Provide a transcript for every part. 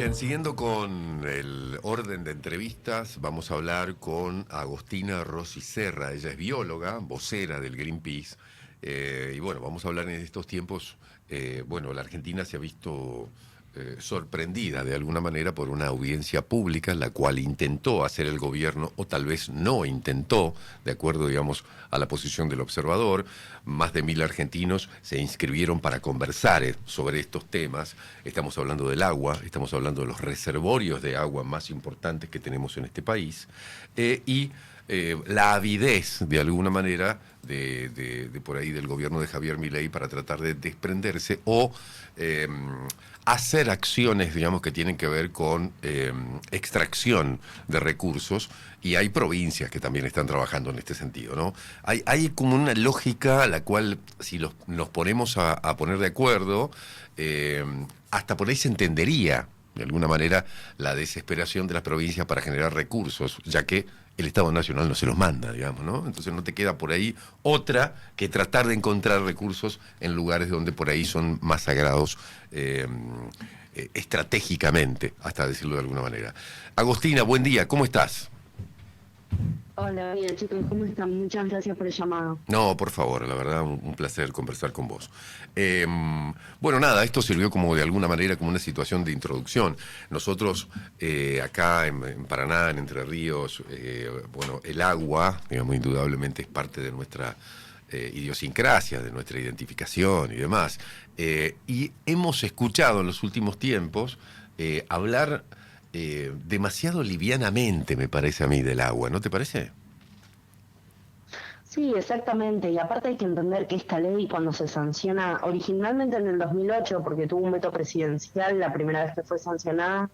Bien, siguiendo con el orden de entrevistas, vamos a hablar con Agostina Rossi Serra. Ella es bióloga, vocera del Greenpeace. Y bueno, vamos a hablar en estos tiempos. Bueno, la Argentina se ha visto sorprendida de alguna manera por una audiencia pública, la cual intentó hacer el gobierno, o tal vez no intentó, de acuerdo, digamos, a la posición del observador. Más de 1000 argentinos se inscribieron para conversar sobre estos temas. Estamos hablando del agua, estamos hablando de los reservorios de agua más importantes que tenemos en este país, y la avidez, de alguna manera, de por ahí del gobierno de Javier Milei para tratar de desprenderse o hacer acciones, digamos, que tienen que ver con extracción de recursos, y hay provincias que también están trabajando en este sentido, ¿no? Hay como una lógica a la cual, si nos ponemos a poner de acuerdo, hasta por ahí se entendería de alguna manera la desesperación de las provincias para generar recursos, ya que el Estado Nacional no se los manda, digamos, ¿no? Entonces no te queda por ahí otra que tratar de encontrar recursos en lugares donde por ahí son más sagrados estratégicamente, hasta decirlo de alguna manera. Agostina, buen día, ¿cómo estás? Hola, bien chicos, ¿cómo están? Muchas gracias por el llamado. No, por favor, la verdad, un placer conversar con vos. Eh, bueno, nada, esto sirvió como de alguna manera como una situación de introducción. Nosotros acá en Paraná, en Entre Ríos, bueno, el agua, digamos, indudablemente es parte de nuestra idiosincrasia, de nuestra identificación y demás. Y hemos escuchado en los últimos tiempos hablar demasiado livianamente, me parece a mí, del agua, ¿no te parece? Sí, exactamente. Y aparte hay que entender que esta ley cuando se sanciona originalmente en el 2008, porque tuvo un veto presidencial la primera vez que fue sancionada,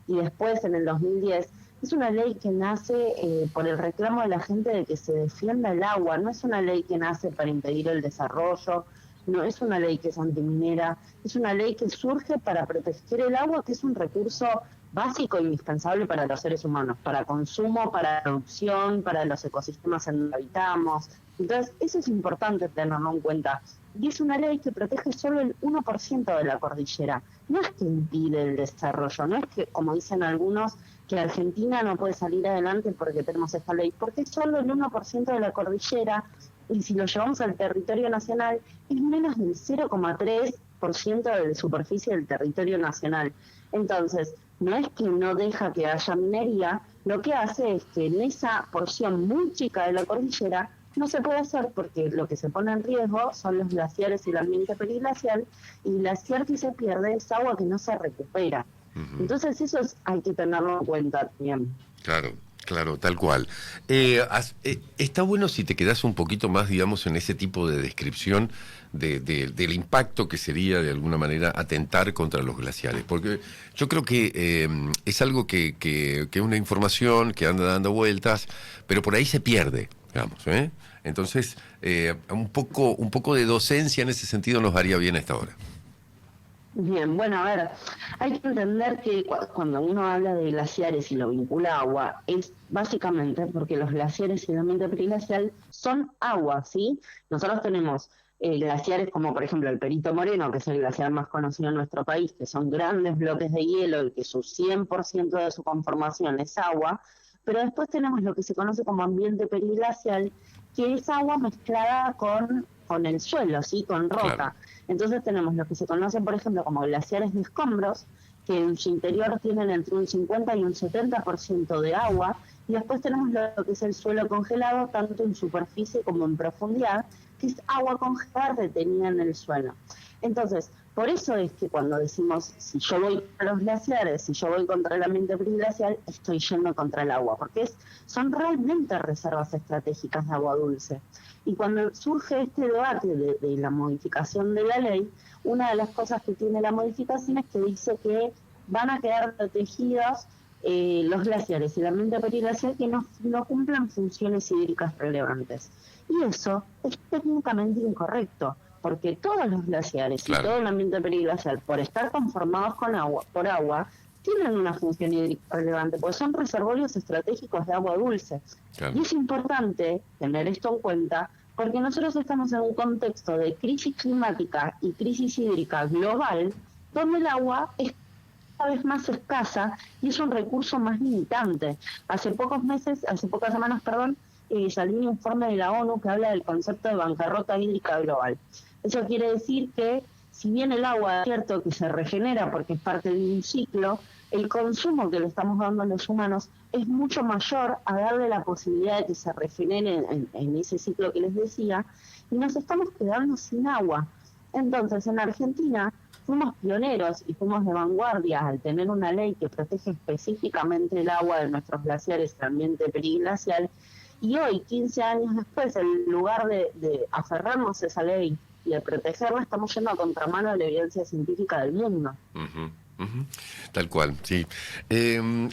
y después en el 2010, es una ley que nace por el reclamo de la gente de que se defienda el agua. No es una ley que nace para impedir el desarrollo, no es una ley que es antiminera, es una ley que surge para proteger el agua, que es un recurso básico e indispensable para los seres humanos, para consumo, para producción, para los ecosistemas en donde habitamos. Entonces, eso es importante tenerlo en cuenta. Y es una ley que protege solo el 1% de la cordillera. No es que impide el desarrollo, no es que, como dicen algunos, que Argentina no puede salir adelante porque tenemos esta ley, porque es solo el 1% de la cordillera, y si lo llevamos al territorio nacional, es menos del 0,3% de la superficie del territorio nacional. Entonces, no es que no deja que haya minería, lo que hace es que en esa porción muy chica de la cordillera no se puede hacer porque lo que se pone en riesgo son los glaciares y el ambiente periglacial, y glaciar que se pierde es agua que no se recupera. Ujú. Entonces eso hay que tenerlo en cuenta también. Claro, claro, tal cual. Está bueno si te quedas un poquito más, digamos, en ese tipo de descripción del impacto que sería, de alguna manera, atentar contra los glaciares. Porque yo creo que es algo que es una información que anda dando vueltas, pero por ahí se pierde, digamos, ¿eh? Entonces, un poco de docencia en ese sentido nos haría bien a esta hora. Bien, bueno, a ver, hay que entender que cuando uno habla de glaciares y lo vincula a agua, es básicamente porque los glaciares y el ambiente periglacial son agua, ¿sí? Nosotros tenemos glaciares como por ejemplo el Perito Moreno, que es el glaciar más conocido en nuestro país, que son grandes bloques de hielo y que su 100% de su conformación es agua, pero después tenemos lo que se conoce como ambiente periglacial, que es agua mezclada con el suelo, ¿sí? Con Claro. roca. Entonces tenemos lo que se conocen, por ejemplo, como glaciares de escombros, que en su interior tienen entre un 50 y un 70% de agua, y después tenemos lo que es el suelo congelado, tanto en superficie como en profundidad, que es agua congelada retenida en el suelo. Entonces, por eso es que cuando decimos, si yo voy contra los glaciares, si yo voy contra el ambiente periglacial, estoy yendo contra el agua, porque son realmente reservas estratégicas de agua dulce. Y cuando surge este debate de la modificación de la ley, una de las cosas que tiene la modificación es que dice que van a quedar protegidos los glaciares y el ambiente periglacial que no cumplan funciones hídricas relevantes. Y eso es técnicamente incorrecto, porque todos los glaciares y Claro, todo el ambiente periglacial, por estar conformados por agua, tienen una función hídrica relevante, porque son reservorios estratégicos de agua dulce. claro. Y es importante tener esto en cuenta porque nosotros estamos en un contexto de crisis climática y crisis hídrica global, donde el agua es cada vez más escasa y es un recurso más limitante. Hace pocas semanas, salió un informe de la ONU que habla del concepto de bancarrota hídrica global. Eso quiere decir que, si bien el agua es cierto que se regenera porque es parte de un ciclo, el consumo que le estamos dando a los humanos es mucho mayor a darle la posibilidad de que se regenere en ese ciclo que les decía, y nos estamos quedando sin agua. Entonces, en Argentina fuimos pioneros y fuimos de vanguardia al tener una ley que protege específicamente el agua de nuestros glaciares, el ambiente periglacial, y hoy, 15 años después, en lugar de aferrarnos a esa ley y de protegerla, estamos yendo a contramano de la evidencia científica del mundo. Uh-huh. Uh-huh. Tal cual, sí.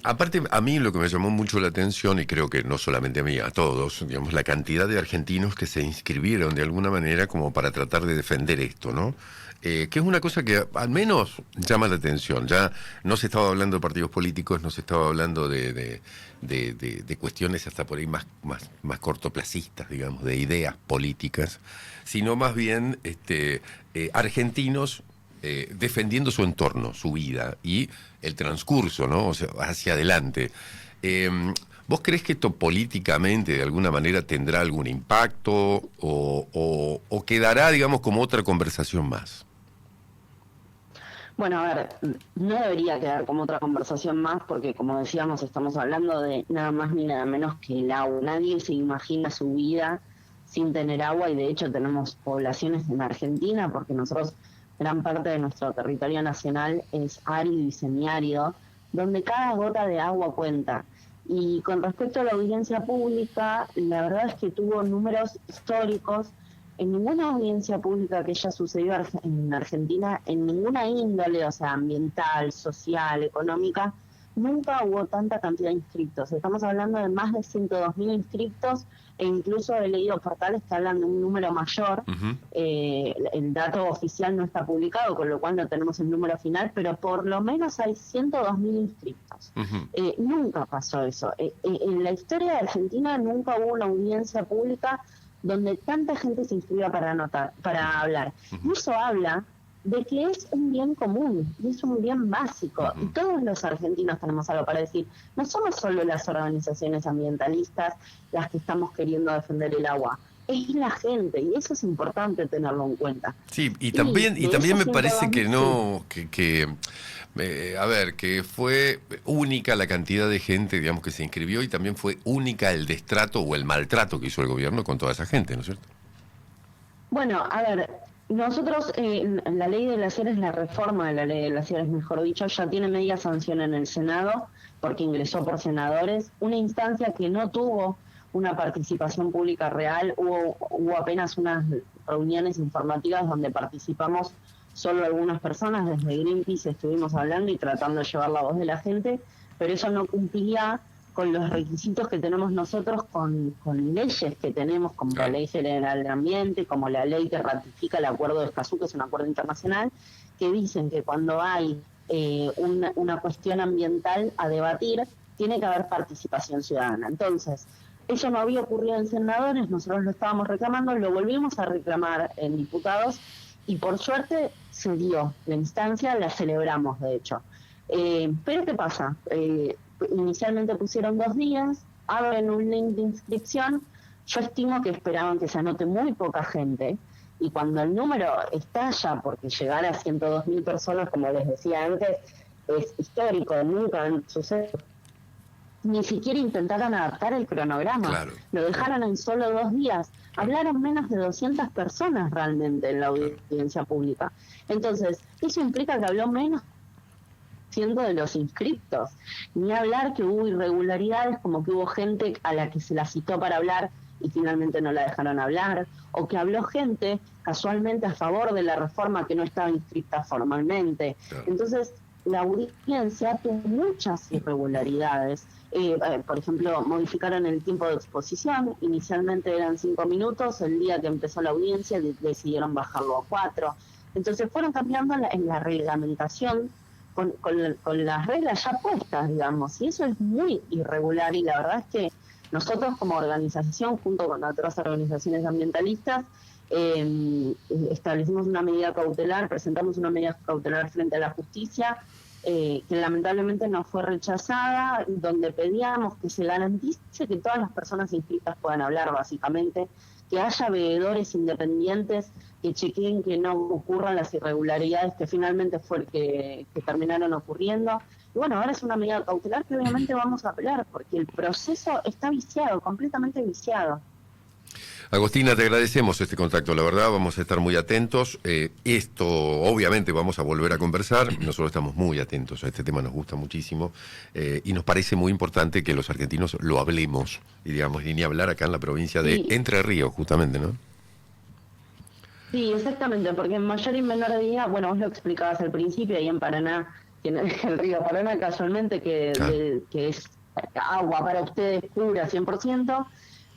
Aparte, a mí lo que me llamó mucho la atención, y creo que no solamente a mí, a todos, digamos, la cantidad de argentinos que se inscribieron de alguna manera como para tratar de defender esto, ¿no? Que es una cosa que al menos llama la atención. Ya no se estaba hablando de partidos políticos, no se estaba hablando de cuestiones hasta por ahí más cortoplacistas, digamos, de ideas políticas, sino más bien argentinos defendiendo su entorno, su vida y el transcurso, ¿no? O sea, hacia adelante. ¿Vos creés que esto políticamente de alguna manera tendrá algún impacto o quedará, digamos, como otra conversación más? Bueno, a ver, no debería quedar como otra conversación más porque, como decíamos, estamos hablando de nada más ni nada menos que el agua. Nadie se imagina su vida sin tener agua y de hecho tenemos poblaciones en Argentina porque nosotros, gran parte de nuestro territorio nacional es árido y semiárido, donde cada gota de agua cuenta. Y con respecto a la audiencia pública, la verdad es que tuvo números históricos. En ninguna audiencia pública que haya sucedido en Argentina, en ninguna índole, o sea, ambiental, social, económica, nunca hubo tanta cantidad de inscriptos. Estamos hablando de más de 102.000 inscriptos e incluso he leído portales que hablan de un número mayor. Uh-huh. El dato oficial no está publicado, con lo cual no tenemos el número final, pero por lo menos hay 102.000 inscriptos. Uh-huh. Nunca pasó eso. En la historia de Argentina nunca hubo una audiencia pública donde tanta gente se inscriba para hablar. Y eso habla de que es un bien común, y es un bien básico, y todos los argentinos tenemos algo para decir. No somos solo las organizaciones ambientalistas las que estamos queriendo defender el agua, es la gente, y eso es importante tenerlo en cuenta. Sí, y también me parece que no, a ver, que fue única la cantidad de gente, digamos, que se inscribió, y también fue única el destrato o el maltrato que hizo el gobierno con toda esa gente, ¿no es cierto? Bueno, a ver, nosotros, la ley de glaciares, la reforma de la ley de glaciares, mejor dicho, ya tiene media sanción en el Senado, porque ingresó por senadores, una instancia que no tuvo una participación pública real, hubo apenas unas reuniones informativas donde participamos solo algunas personas. Desde Greenpeace estuvimos hablando y tratando de llevar la voz de la gente, pero eso no cumplía con los requisitos que tenemos nosotros, con leyes que tenemos, como la Ley General de Ambiente, como la ley que ratifica el Acuerdo de Escazú, que es un acuerdo internacional, que dicen que cuando hay una cuestión ambiental a debatir, tiene que haber participación ciudadana. Entonces, eso no había ocurrido en senadores, nosotros lo estábamos reclamando, lo volvimos a reclamar en diputados, y por suerte se dio la instancia, la celebramos de hecho. Pero ¿qué pasa? Inicialmente pusieron 2 días, abren un link de inscripción, yo estimo que esperaban que se anote muy poca gente, y cuando el número estalla, porque llegar a 102.000 personas, como les decía antes, es histórico, nunca sucede. Ni siquiera intentaron adaptar el cronograma, claro. Lo dejaron en solo 2 días. Hablaron menos de 200 personas realmente en la audiencia pública. Entonces, eso implica que habló menos de los inscriptos. Ni hablar que hubo irregularidades, como que hubo gente a la que se la citó para hablar y finalmente no la dejaron hablar, o que habló gente casualmente a favor de la reforma que no estaba inscrita formalmente. Claro. Entonces, la audiencia tuvo muchas irregularidades. Por ejemplo, modificaron el tiempo de exposición, inicialmente eran 5 minutos, el día que empezó la audiencia decidieron bajarlo a 4. Entonces fueron cambiando en la reglamentación con las reglas ya puestas, digamos, y eso es muy irregular, y la verdad es que nosotros como organización, junto con otras organizaciones ambientalistas, establecimos una medida cautelar, presentamos una medida cautelar frente a la justicia, que lamentablemente nos fue rechazada, donde pedíamos que se garantice que todas las personas inscritas puedan hablar, básicamente, que haya veedores independientes que chequeen que no ocurran las irregularidades que finalmente que terminaron ocurriendo. Y bueno, ahora es una medida cautelar que obviamente vamos a apelar, porque el proceso está viciado, completamente viciado. Agostina, te agradecemos este contacto, la verdad, vamos a estar muy atentos. Esto, obviamente, vamos a volver a conversar. Nosotros estamos muy atentos a este tema, nos gusta muchísimo y nos parece muy importante que los argentinos lo hablemos, y digamos, y ni hablar acá en la provincia de Entre Ríos, justamente, ¿no? Sí, exactamente, porque en mayor y menor medida, bueno, vos lo explicabas al principio, ahí en Paraná, tiene el río Paraná casualmente, que es agua para ustedes pura 100%,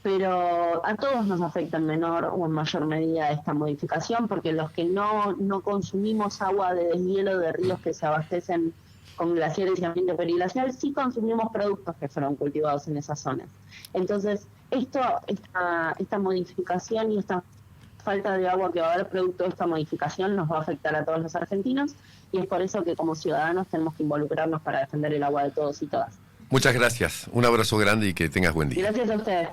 pero a todos nos afecta en menor o en mayor medida esta modificación, porque los que no consumimos agua de deshielo de ríos que se abastecen con glaciares y ambiente periglacial, sí consumimos productos que fueron cultivados en esas zonas. Entonces, esta modificación y esta falta de agua que va a haber producto de esta modificación nos va a afectar a todos los argentinos, y es por eso que como ciudadanos tenemos que involucrarnos para defender el agua de todos y todas. Muchas gracias, un abrazo grande y que tengas buen día. Gracias a ustedes,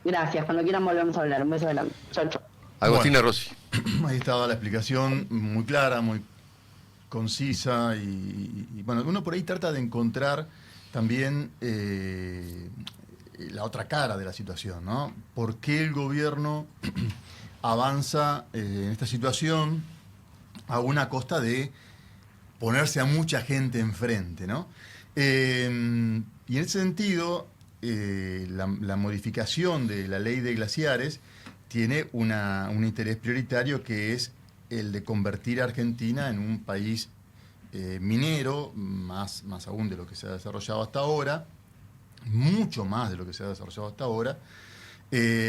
gracias, cuando quieran volvemos a hablar, un beso grande. Chau, chau. Agostina Rossi. Ahí estaba la explicación muy clara, muy concisa y bueno, uno por ahí trata de encontrar también la otra cara de la situación, ¿no? ¿Por qué el gobierno avanza en esta situación a una costa de ponerse a mucha gente enfrente, ¿no? Y en ese sentido, la modificación de la ley de glaciares tiene un interés prioritario, que es el de convertir a Argentina en un país minero, más aún de lo que se ha desarrollado hasta ahora, mucho más de lo que se ha desarrollado hasta ahora,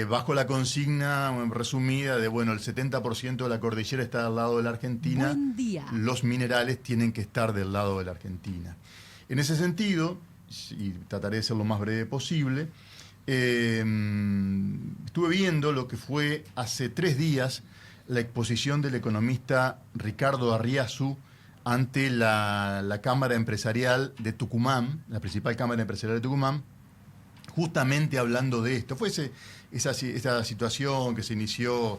bajo la consigna resumida de, bueno, el 70% de la cordillera está al lado de la Argentina, los minerales tienen que estar del lado de la Argentina. En ese sentido, y trataré de ser lo más breve posible, estuve viendo lo que fue hace 3 días la exposición del economista Ricardo Arriazu ante la Cámara Empresarial de Tucumán, la principal Cámara Empresarial de Tucumán, justamente hablando de esto. Fue esa situación que se inició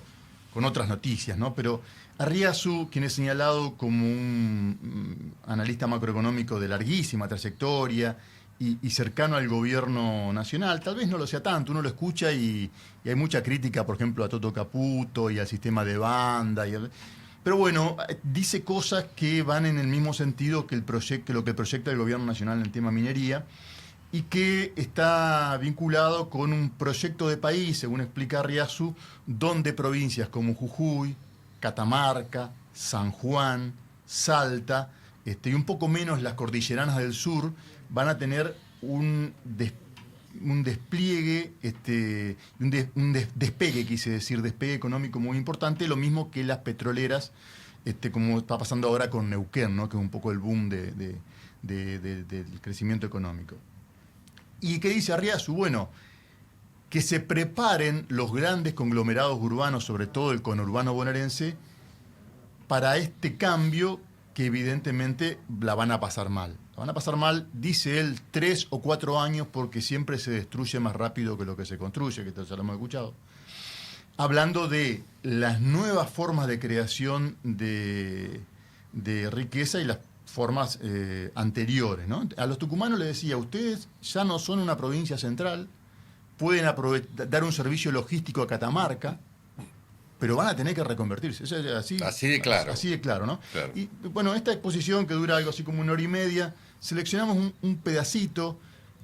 con otras noticias, ¿no? Pero Arriazu, quien es señalado como un analista macroeconómico de larguísima trayectoria y cercano al gobierno nacional, tal vez no lo sea tanto, uno lo escucha y hay mucha crítica, por ejemplo, a Toto Caputo y al sistema de banda, pero bueno, dice cosas que van en el mismo sentido que lo que proyecta el gobierno nacional en el tema minería, y que está vinculado con un proyecto de país, según explica Arriazu, donde provincias como Jujuy, Catamarca, San Juan, Salta, y un poco menos las cordilleranas del sur, van a tener un despliegue, un despegue, quise decir, despegue económico muy importante, lo mismo que las petroleras, como está pasando ahora con Neuquén, ¿no? Que es un poco el boom del crecimiento económico. ¿Y qué dice Arriazu? Bueno, que se preparen los grandes conglomerados urbanos, sobre todo el conurbano bonaerense, para este cambio que evidentemente la van a pasar mal. La van a pasar mal, dice él, 3 o 4 años, porque siempre se destruye más rápido que lo que se construye, que ya lo hemos escuchado. Hablando de las nuevas formas de creación de riqueza y las formas anteriores, ¿no? A los tucumanos les decía, ustedes ya no son una provincia central, pueden dar un servicio logístico a Catamarca, pero van a tener que reconvertirse. Así de claro. Así de claro, ¿no? Claro. Y bueno, esta exposición, que dura algo así como 1 hora y media, seleccionamos un pedacito,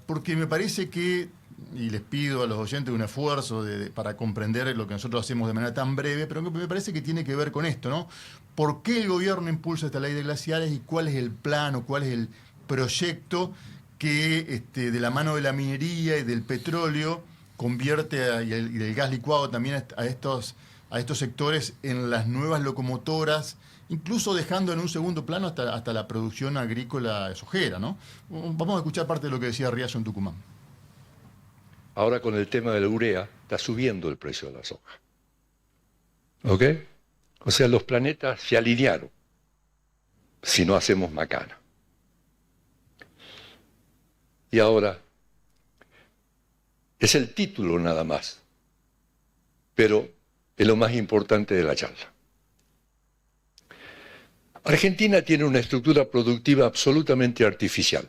porque me parece que, y les pido a los oyentes un esfuerzo para comprender lo que nosotros hacemos de manera tan breve, pero me parece que tiene que ver con esto, ¿no? ¿Por qué el gobierno impulsa esta ley de glaciares y cuál es el plan o cuál es el proyecto que de la mano de la minería y del petróleo convierte y del gas licuado también a estos sectores en las nuevas locomotoras, incluso dejando en un segundo plano hasta la producción agrícola sojera, ¿no? Vamos a escuchar parte de lo que decía Arriazu en Tucumán. Ahora con el tema de la urea está subiendo el precio de la soja. ¿Ok? O sea, los planetas se alinearon si no hacemos macana. Y ahora, es el título nada más, pero es lo más importante de la charla. Argentina tiene una estructura productiva absolutamente artificial.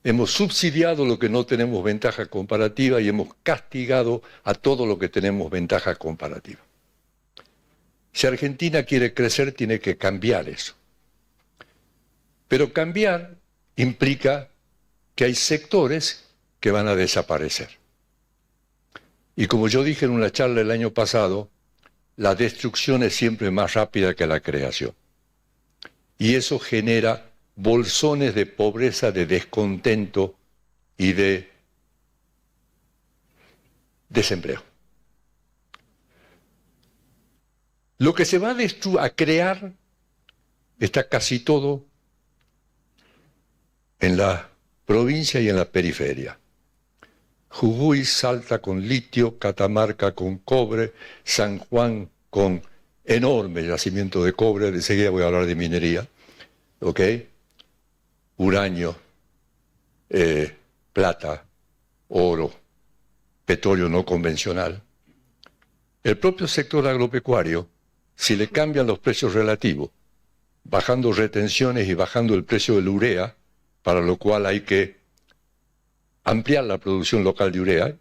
Hemos subsidiado lo que no tenemos ventaja comparativa y hemos castigado a todo lo que tenemos ventaja comparativa. Si Argentina quiere crecer, tiene que cambiar eso. Pero cambiar implica que hay sectores que van a desaparecer. Y como yo dije en una charla el año pasado, la destrucción es siempre más rápida que la creación. Y eso genera bolsones de pobreza, de descontento y de desempleo. Lo que se va a crear está casi todo en la provincia y en la periferia. Jujuy, Salta con litio, Catamarca con cobre, San Juan con enorme yacimiento de cobre, enseguida voy a hablar de minería, ¿ok? Uranio, plata, oro, petróleo no convencional. El propio sector agropecuario, si le cambian los precios relativos, bajando retenciones y bajando el precio del urea, para lo cual hay que ampliar la producción local de urea,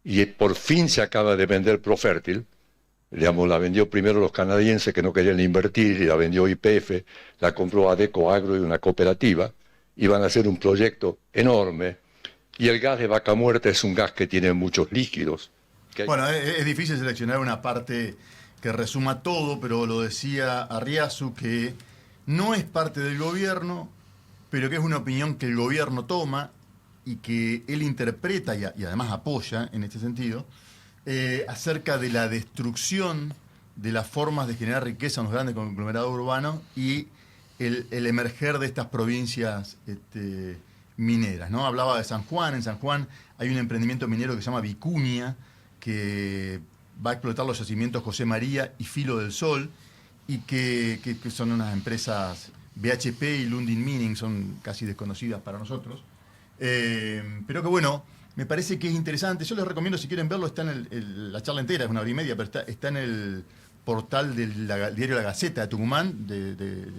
y por fin se acaba de vender Profértil, digamos, la vendió primero los canadienses que no querían invertir, y la vendió YPF, la compró Adeco Agro y una cooperativa, y van a hacer un proyecto enorme, y el gas de vaca muerta es un gas que tiene muchos líquidos. Bueno, es difícil seleccionar una parte que resuma todo, pero lo decía Arriazu, que no es parte del gobierno, pero que es una opinión que el gobierno toma y que él interpreta y además apoya en este sentido, acerca de la destrucción de las formas de generar riqueza en los grandes conglomerados urbanos y el emerger de estas provincias mineras, ¿no? Hablaba de San Juan. En San Juan hay un emprendimiento minero que se llama Vicuña, que va a explotar los yacimientos José María y Filo del Sol, y que son unas empresas, BHP y Lundin Mining, son casi desconocidas para nosotros. Pero que bueno, me parece que es interesante. Yo les recomiendo, si quieren verlo, está en la charla entera, es 1 hora y media, pero está en el portal del diario La Gaceta de Tucumán, de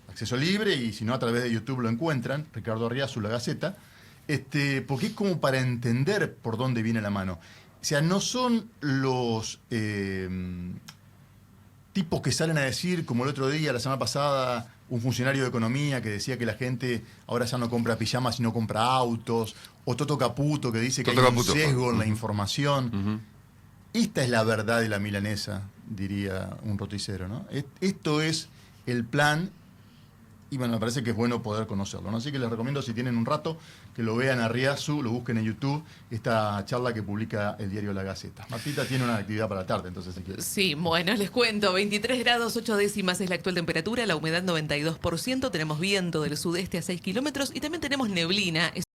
acceso libre, y si no, a través de YouTube lo encuentran, Ricardo Arriazu, La Gaceta, porque es como para entender por dónde viene la mano. O sea, no son los tipos que salen a decir, como el otro día, la semana pasada, un funcionario de economía que decía que la gente ahora ya no compra pijamas sino compra autos, o Toto Caputo que dice que hay un sesgo en la información. Esta es la verdad de la milanesa, diría un roticero, ¿no? Esto es el plan, y bueno, me parece que es bueno poder conocerlo, ¿no? Así que les recomiendo, si tienen un rato, que lo vean a Arriazu, lo busquen en YouTube, esta charla que publica el diario La Gaceta. Martita tiene una actividad para la tarde, entonces si quieren. Sí, bueno, les cuento, 23 grados 8 décimas es la actual temperatura, la humedad 92%, tenemos viento del sudeste a 6 kilómetros y también tenemos neblina.